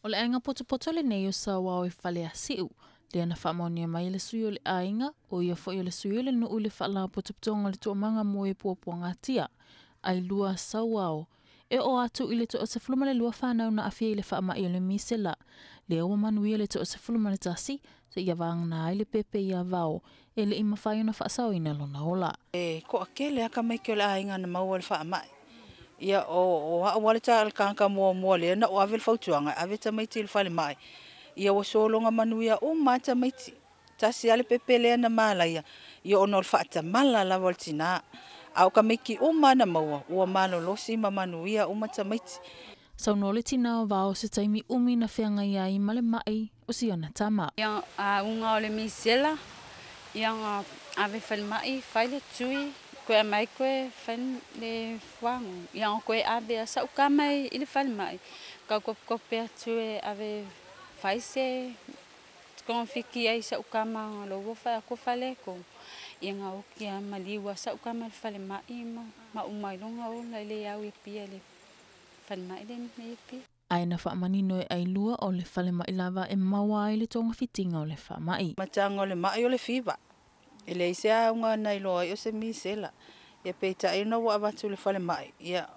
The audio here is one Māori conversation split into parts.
O le ainga poto le nei o sa wao fale a siu. Le ana whamonia mai le sui o le ainga, o ia fo i le sui o le nuu le whala potopotonga le tuamanga mo e puapua ngatia. Ai lua sa wao. E o atu i le to o se fuluma le lua whanau na awhia i le whaama i o le misela. Le awa manuia le to o se fuluma le tasi, se ia vang na ai le pepe ia vao, e le ima whai ona whaasau ina lona ola. Ko a ke le aka mai ke o le ainga na maua le whaamai. Ia o wale ta al kanka mua le na o ave le fautuanga, ave ta mai til fale mai. Ia o solonga manuia o mata mai ti. Tasi ale pepe le na malaya. Ia ono le whaata mala la waltina. Au ka miki o mana maua, ua malo losi ma manuia o mata mai ti. Sau no le tina o vao se taimi umi na whianga ia i male mai o si ana tama. Ia unga o le misela, ia ave whale mai, whaile tui, koe mai koe whale le whangu. Ia koe ave a sau kamai i le whale mai. Kau kope atu e ave whaise, kong whiki ai sau kama lo wawha ko whale ko. Ia ngā oki a maliwa sau kama le whale mai ma umailonga o le au i pia le whale mai le i pia. Aina whaamanino e ailua o le whale mai lava e maua ai le tonga fitinga o le whaamai. Matanga o le mai o le fiba. E le ise a unga nai loa i o se misela. Ia peita ina wa avatu le whale mai. Ia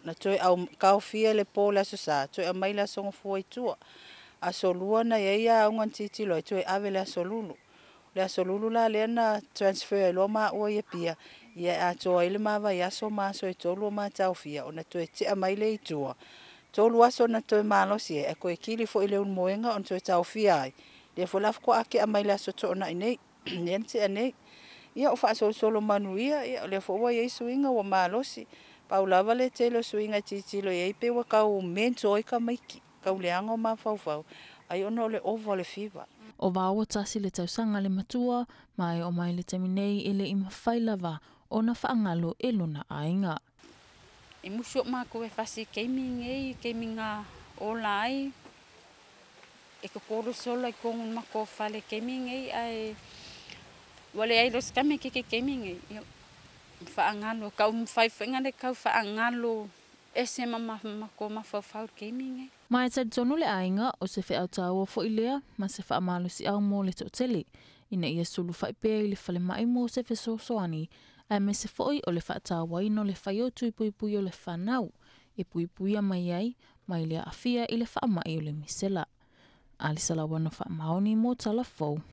na toi au kaufia le pōle aso sa. Toi a mai la songa fua i tua. Aso lua na ia unga titi loa. Toi ave le aso lulu. Le aso lulu la le na transfer loa maa ua ia pia. Ia a toa ile maa vai aso maa so i tolu maa taufia. O na toi te a mai le i tua. Tolu aso na toi maa losi e. E koe kili fo ile un moenga on toi taufia ai. Le fo laf ko ake a mai le aso to na inei. Niente anei. Ia o wha solo manuia. Ia le fo ua iei suinga wa maa losi. Pau lava le te lo suinga titilo iei pe wa kau mento i ka maiki. Kau le anga o maa fau. Ai ono le ovo le fiba. O vāua tasi le tausanga le matua, mai o mai le taminei e le ima whailava o na whaangalo e luna ainga. E musu o maa koe whasi keiming a ola ai. E ka koro solo ai kongun mako whale keiming ai. Wale ai los kame ke keiming ai. Whaangalo, kau mwhaiwhenga le kau whaangalo. E se mako mawhau keiming ai. Mai tad tonu le ainga o se whea taua fo ilea, ma se wha amalu si au mō le totele. Ina ia sulu whaipea i le whale mai mō se whesosoani, a me se foi o le wha taua ino le whai o tui pui o le whanau, e pui a mai ai, mai le afia i le wha mai o le misela. Alisala wano wha maoni mō tala fau.